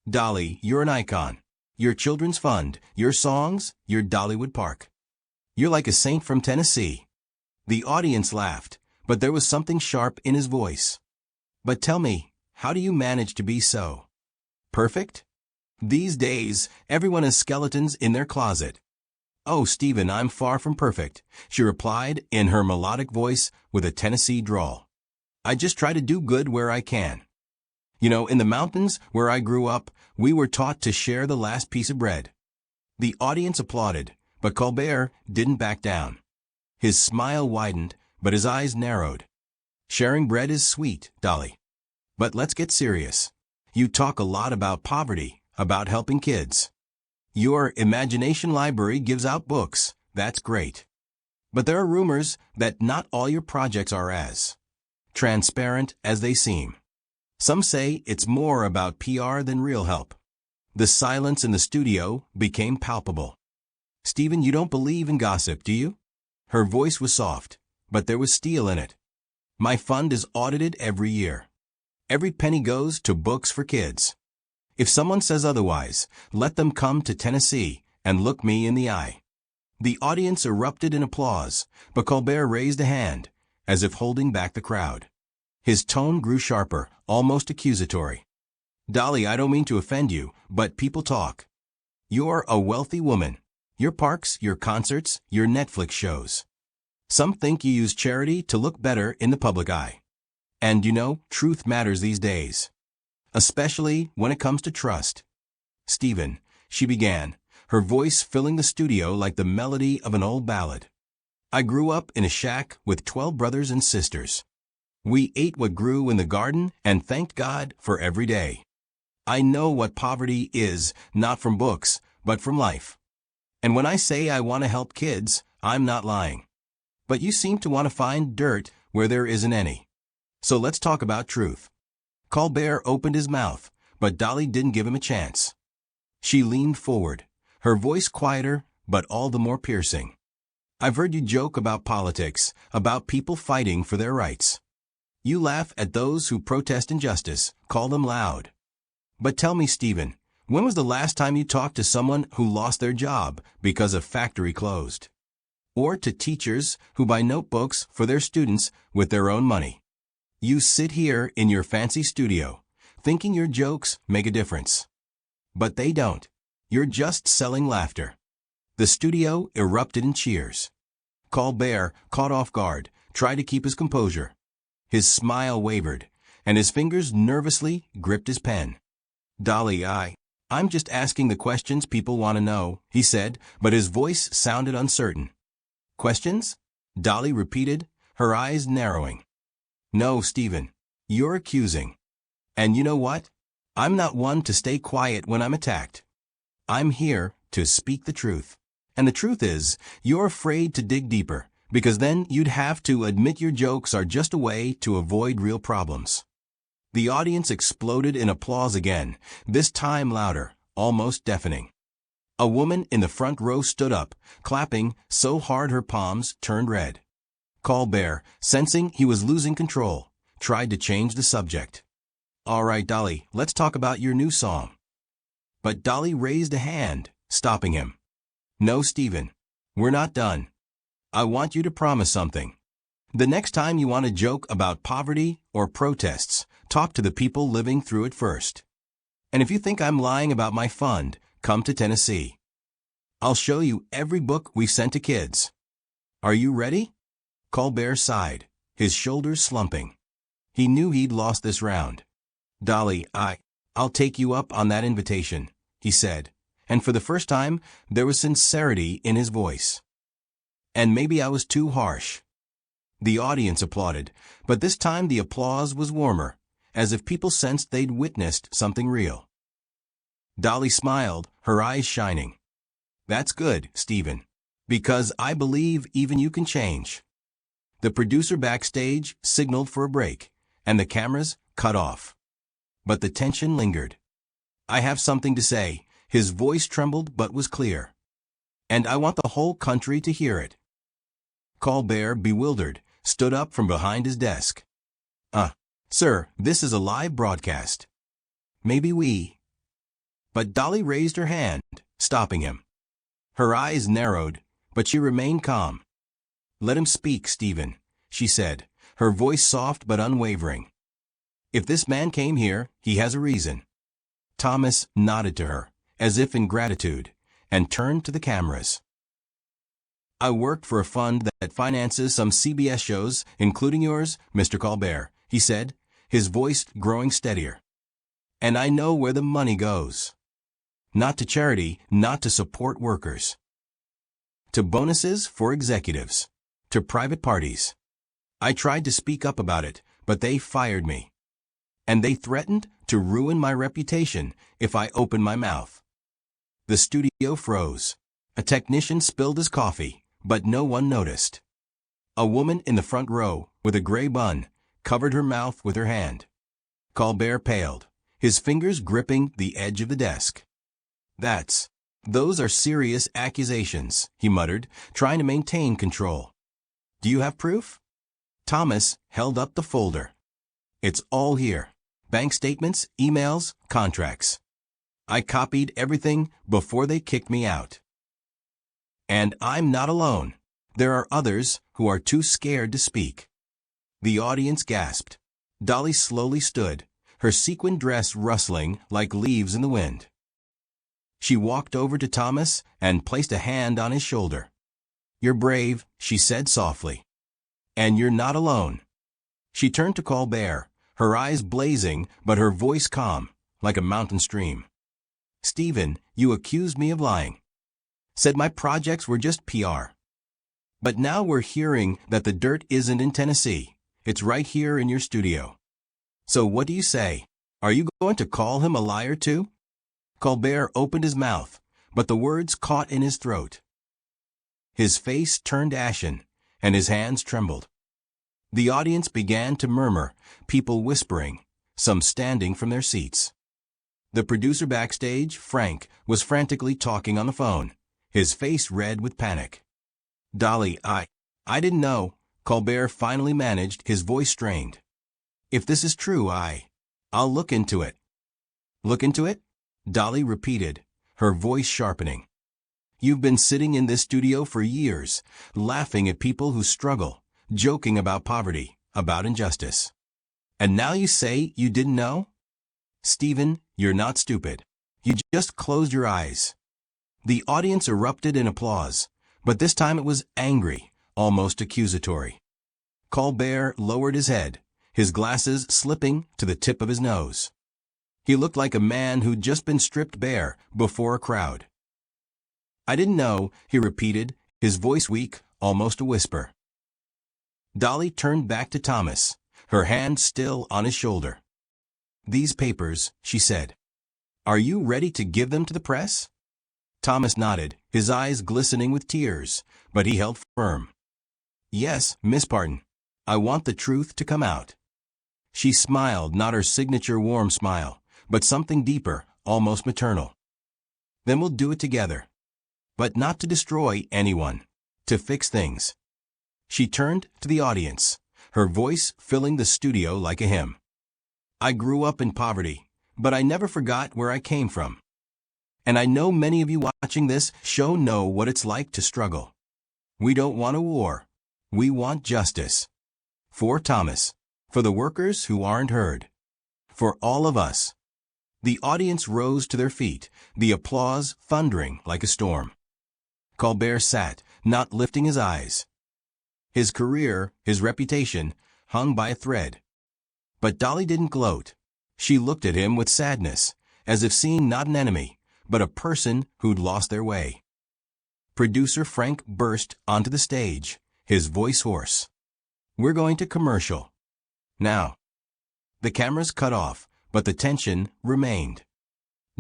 Dolly, you're an icon. Your children's fund, your songs, your Dollywood Park. You're like a saint from Tennessee. The audience laughed, but there was something sharp in his voice. But tell me, how do you manage to be so perfect? These days, everyone has skeletons in their closet. Oh, Stephen, I'm far from perfect, she replied in her melodic voice with a Tennessee drawl. I just try to do good where I can. You know, in the mountains where I grew up, we were taught to share the last piece of bread. The audience applauded, but Colbert didn't back down. His smile widened, but his eyes narrowed. Sharing bread is sweet, Dolly. But let's get serious. You talk a lot about poverty, about helping kids. Your imagination library gives out books. That's great. But there are rumors that not all your projects are as transparent as they seem. Some say it's more about PR than real help. The silence in the studio became palpable. Stephen, you don't believe in gossip, do you? Her voice was soft, but there was steel in it. My fund is audited every year. Every penny goes to books for kids. If someone says otherwise, let them come to Tennessee and look me in the eye. The audience erupted in applause, but Colbert raised a hand, as if holding back the crowd. His tone grew sharper, almost accusatory. Dolly, I don't mean to offend you, but people talk. You're a wealthy woman. Your parks, your concerts, your Netflix shows. Some think you use charity to look better in the public eye. And you know, truth matters these days. Especially when it comes to trust. Stephen, she began, her voice filling the studio like the melody of an old ballad. I grew up in a shack with 12 brothers and sisters. We ate what grew in the garden and thanked God for every day. I know what poverty is, not from books, but from life. And when I say I want to help kids, I'm not lying. But you seem to want to find dirt where there isn't any. So let's talk about truth. Colbert opened his mouth, but Dolly didn't give him a chance. She leaned forward, her voice quieter, but all the more piercing. I've heard you joke about politics, about people fighting for their rights. You laugh at those who protest injustice, call them loud. But tell me, Stephen, when was the last time you talked to someone who lost their job because a factory closed? Or to teachers who buy notebooks for their students with their own money? You sit here in your fancy studio, thinking your jokes make a difference. But they don't. You're just selling laughter. The studio erupted in cheers. Colbert, caught off guard, tried to keep his composure. His smile wavered, and his fingers nervously gripped his pen. Dolly, I'm just asking the questions people want to know, he said, but his voice sounded uncertain. Questions? Dolly repeated, her eyes narrowing. No, Stephen, you're accusing. And you know what? I'm not one to stay quiet when I'm attacked. I'm here to speak the truth. And the truth is, you're afraid to dig deeper, because then you'd have to admit your jokes are just a way to avoid real problems. The audience exploded in applause again, this time louder, almost deafening. A woman in the front row stood up, clapping so hard her palms turned red. Colbert, sensing he was losing control, tried to change the subject. All right, Dolly, let's talk about your new song. But Dolly raised a hand, stopping him. No, Stephen, we're not done. I want you to promise something. The next time you want to joke about poverty or protests, talk to the people living through it first. And if you think I'm lying about my fund, come to Tennessee. I'll show you every book we've sent to kids. Are you ready? Colbert sighed, his shoulders slumping. He knew he'd lost this round. Dolly, I'll take you up on that invitation, he said, and for the first time, there was sincerity in his voice. And maybe I was too harsh. The audience applauded, but this time the applause was warmer, as if people sensed they'd witnessed something real. Dolly smiled, her eyes shining. That's good, Stephen, because I believe even you can change. The producer backstage signaled for a break, and the cameras cut off. But the tension lingered. I have something to say, his voice trembled but was clear. And I want the whole country to hear it. Colbert, bewildered, stood up from behind his desk. Sir, this is a live broadcast. Maybe we But Dolly raised her hand, stopping him. Her eyes narrowed, but she remained calm. "Let him speak, Stephen," she said, her voice soft but unwavering. "If this man came here, he has a reason." Thomas nodded to her, as if in gratitude, and turned to the cameras. "I work for a fund that finances some CBS shows, including yours, Mr. Colbert," he said, his voice growing steadier. "And I know where the money goes. Not to charity, not to support workers. To bonuses for executives. To private parties. I tried to speak up about it, but they fired me. And they threatened to ruin my reputation if I opened my mouth." The studio froze. A technician spilled his coffee, but no one noticed. A woman in the front row, with a gray bun, covered her mouth with her hand. Colbert paled, his fingers gripping the edge of the desk. Those are serious accusations," he muttered, trying to maintain control. "Do you have proof?" Thomas held up the folder. "It's all here. Bank statements, emails, contracts. I copied everything before they kicked me out. And I'm not alone. There are others who are too scared to speak." The audience gasped. Dolly slowly stood, her sequin dress rustling like leaves in the wind. She walked over to Thomas and placed a hand on his shoulder. "You're brave," she said softly. "And you're not alone." She turned to Colbert, her eyes blazing but her voice calm, like a mountain stream. "Stephen, you accused me of lying. Said my projects were just PR. But now we're hearing that the dirt isn't in Tennessee. It's right here in your studio. So what do you say? Are you going to call him a liar too?" Colbert opened his mouth, but the words caught in his throat. His face turned ashen, and his hands trembled. The audience began to murmur, people whispering, some standing from their seats. The producer backstage, Frank, was frantically talking on the phone, his face red with panic. "Dolly, I didn't know," Colbert finally managed, his voice strained. "If this is true, I'll look into it." "Look into it?" Dolly repeated, her voice sharpening. "You've been sitting in this studio for years, laughing at people who struggle, joking about poverty, about injustice. And now you say you didn't know? Stephen, you're not stupid. You just closed your eyes." The audience erupted in applause, but this time it was angry, almost accusatory. Colbert lowered his head, his glasses slipping to the tip of his nose. He looked like a man who'd just been stripped bare before a crowd. "I didn't know," he repeated, his voice weak, almost a whisper. Dolly turned back to Thomas, her hand still on his shoulder. "These papers," she said. "Are you ready to give them to the press?" Thomas nodded, his eyes glistening with tears, but he held firm. "Yes, Miss Parton. I want the truth to come out." She smiled, not her signature warm smile, but something deeper, almost maternal. "Then we'll do it together. But not to destroy anyone. To fix things." She turned to the audience, her voice filling the studio like a hymn. "I grew up in poverty, but I never forgot where I came from. And I know many of you watching this show know what it's like to struggle. We don't want a war. We want justice. For Thomas. For the workers who aren't heard. For all of us." The audience rose to their feet, the applause thundering like a storm. Colbert sat, not lifting his eyes. His career, his reputation, hung by a thread. But Dolly didn't gloat. She looked at him with sadness, as if seeing not an enemy, but a person who'd lost their way. Producer Frank burst onto the stage, his voice hoarse. "We're going to commercial. Now." The cameras cut off, but the tension remained.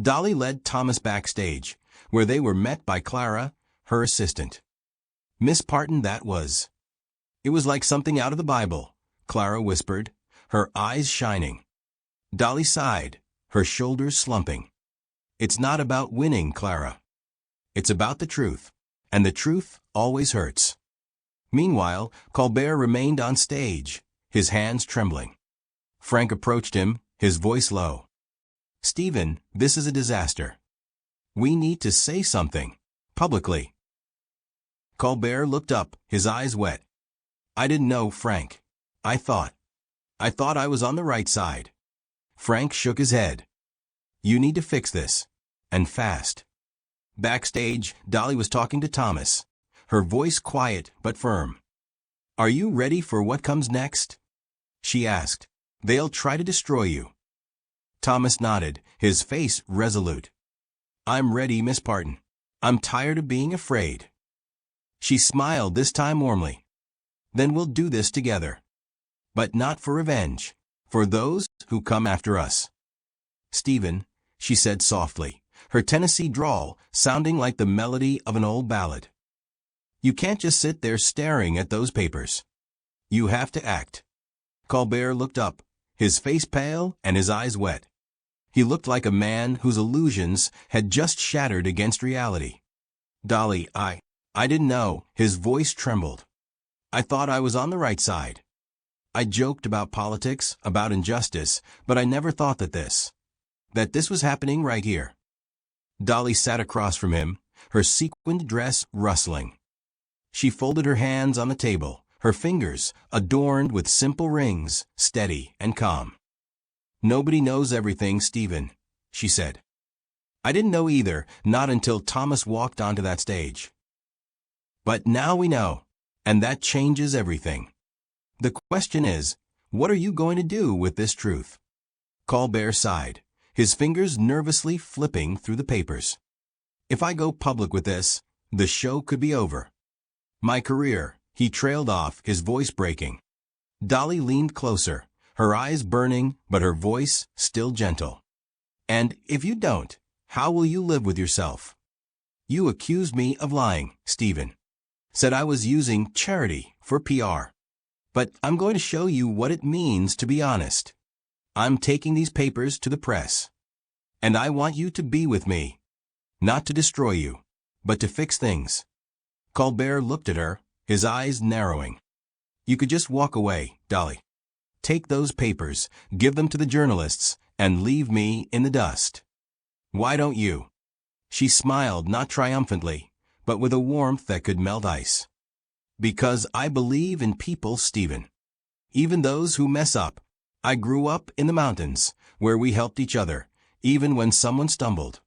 Dolly led Thomas backstage, where they were met by Clara, her assistant. "Miss Parton, that was." "It was like something out of the Bible," Clara whispered, her eyes shining. Dolly sighed, her shoulders slumping. "It's not about winning, Clara. It's about the truth, and the truth always hurts." Meanwhile, Colbert remained on stage, his hands trembling. Frank approached him, his voice low. "Stephen, this is a disaster. We need to say something. Publicly. Colbert looked up, his eyes wet. I didn't know, Frank. I thought I was on the right side. Frank shook his head. You need to fix this. And fast. Backstage, Dolly was talking to Thomas. Her voice quiet but firm. Are you ready for what comes next? She asked. They'll try to destroy you. Thomas nodded, his face resolute. I'm ready, Miss Parton. I'm tired of being afraid. She smiled, this time warmly. Then we'll do this together. But not for revenge. For those who come after us. Stephen, she said softly, her Tennessee drawl sounding like the melody of an old ballad. You can't just sit there staring at those papers. You have to act. Colbert looked up, his face pale and his eyes wet. He looked like a man whose illusions had just shattered against reality. Dolly, I didn't know. His voice trembled. I thought I was on the right side. I joked about politics, about injustice, but I never thought that this was happening right here. Dolly sat across from him, her sequined dress rustling. She folded her hands on the table, her fingers adorned with simple rings, steady and calm. Nobody knows everything, Stephen, she said. I didn't know either, not until Thomas walked onto that stage. But now we know, and that changes everything. The question is, what are you going to do with this truth? Colbert sighed, his fingers nervously flipping through the papers. If I go public with this, the show could be over. My career, he trailed off, his voice breaking. Dolly leaned closer, her eyes burning, but her voice still gentle. And if you don't, how will you live with yourself? You accused me of lying, Stephen. Said I was using charity for PR. But I'm going to show you what it means to be honest. I'm taking these papers to the press. And I want you to be with me. Not to destroy you, but to fix things. Colbert looked at her, his eyes narrowing. You could just walk away, Dolly. Take those papers, give them to the journalists, and leave me in the dust. Why don't you? She smiled, not triumphantly, but with a warmth that could melt ice. Because I believe in people, Stephen. Even those who mess up. I grew up in the mountains, where we helped each other, even when someone stumbled.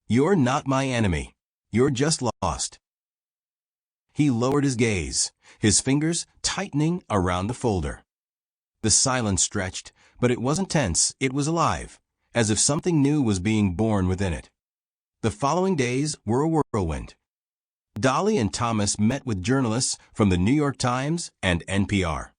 You're not my enemy. You're just lost. He lowered his gaze, his fingers tightening around the folder. The silence stretched, but it wasn't tense, it was alive, as if something new was being born within it. The following days were a whirlwind. Dolly and Thomas met with journalists from the New York Times and NPR.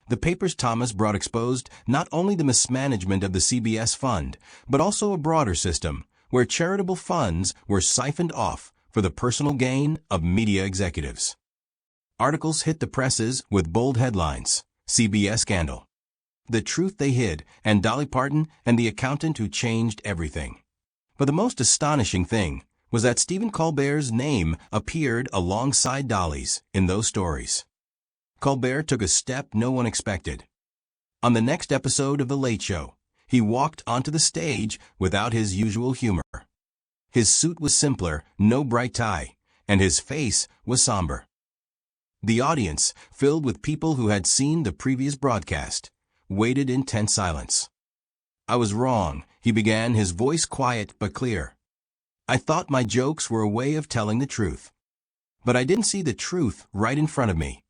The papers Thomas brought exposed not only the mismanagement of the CBS fund, but also a broader system where charitable funds were siphoned off for the personal gain of media executives. Articles hit the presses with bold headlines, CBS scandal. The truth they hid, and Dolly Parton and the accountant who changed everything. But the most astonishing thing was that Stephen Colbert's name appeared alongside Dolly's in those stories. Colbert took a step no one expected. On the next episode of The Late Show, he walked onto the stage without his usual humor. His suit was simpler, no bright tie, and his face was somber. The audience, filled with people who had seen the previous broadcast, waited in tense silence. I was wrong, he began, his voice quiet but clear. I thought my jokes were a way of telling the truth. But I didn't see the truth right in front of me.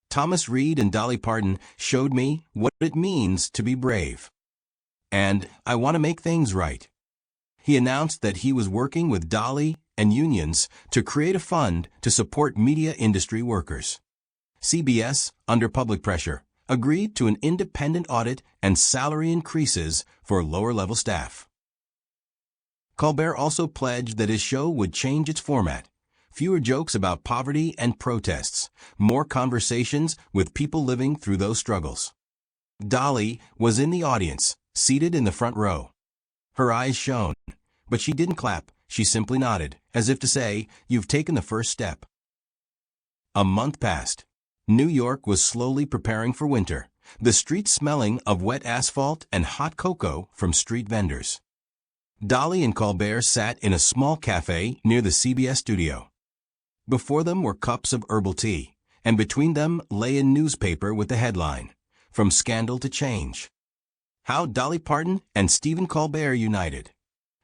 Thomas Reed and Dolly Parton showed me what it means to be brave. And I want to make things right. He announced that he was working with Dolly and unions to create a fund to support media industry workers. CBS, under public pressure, agreed to an independent audit and salary increases for lower-level staff. Colbert also pledged that his show would change its format. Fewer jokes about poverty and protests, more conversations with people living through those struggles. Dolly was in the audience, seated in the front row. Her eyes shone, but she didn't clap, she simply nodded, as if to say, "You've taken the first step." A month passed. New York was slowly preparing for winter, the streets smelling of wet asphalt and hot cocoa from street vendors. Dolly and Colbert sat in a small cafe near the CBS studio. Before them were cups of herbal tea, and between them lay a newspaper with the headline, "From Scandal to Change." How Dolly Parton and Stephen Colbert united.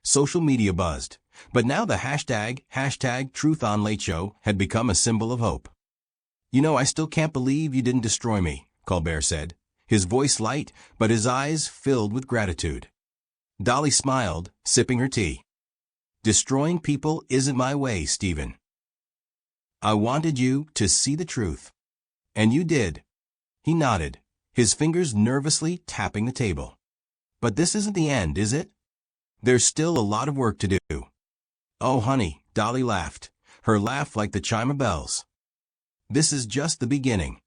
Social media buzzed, but now the hashtag Truth on Late Show had become a symbol of hope. "You know, I still can't believe you didn't destroy me," Colbert said, his voice light but his eyes filled with gratitude. Dolly smiled, sipping her tea. "Destroying people isn't my way, Stephen. I wanted you to see the truth. And you did." He nodded, his fingers nervously tapping the table. "But this isn't the end, is it? There's still a lot of work to do." "Oh, honey," Dolly laughed, her laugh like the chime of bells. "This is just the beginning.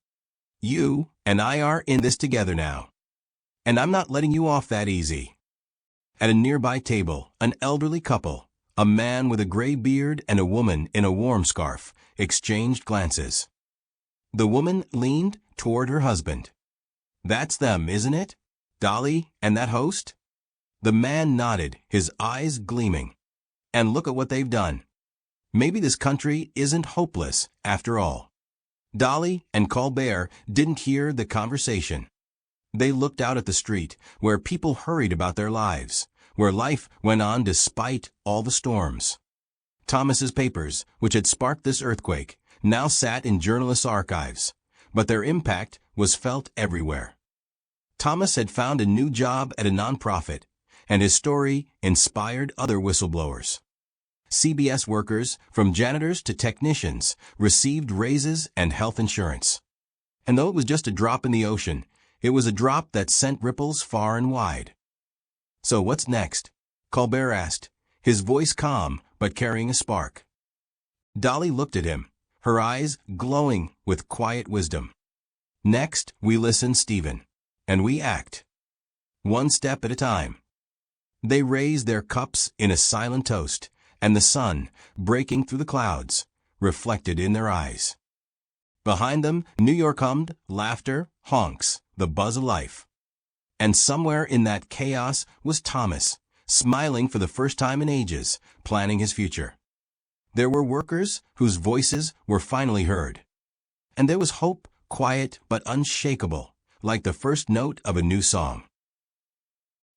You and I are in this together now. And I'm not letting you off that easy." At a nearby table, an elderly couple, a man with a gray beard and a woman in a warm scarf, exchanged glances. The woman leaned toward her husband. "That's them, isn't it? Dolly and that host?" The man nodded, his eyes gleaming. "And look at what they've done. Maybe this country isn't hopeless after all." Dolly and Colbert didn't hear the conversation. They looked out at the street, where people hurried about their lives, where life went on despite all the storms. Thomas's papers, which had sparked this earthquake, now sat in journalists' archives, but their impact was felt everywhere. Thomas had found a new job at a nonprofit, and his story inspired other whistleblowers. CBS workers, from janitors to technicians, received raises and health insurance. And though it was just a drop in the ocean, it was a drop that sent ripples far and wide. "So what's next?" Colbert asked, his voice calm but carrying a spark. Dolly looked at him, her eyes glowing with quiet wisdom. "Next, we listen, Stephen, and we act. One step at a time." They raised their cups in a silent toast, and the sun, breaking through the clouds, reflected in their eyes. Behind them, New York hummed, laughter, honks, the buzz of life. And somewhere in that chaos was Thomas, smiling for the first time in ages, planning his future. There were workers whose voices were finally heard. And there was hope, quiet but unshakable, like the first note of a new song.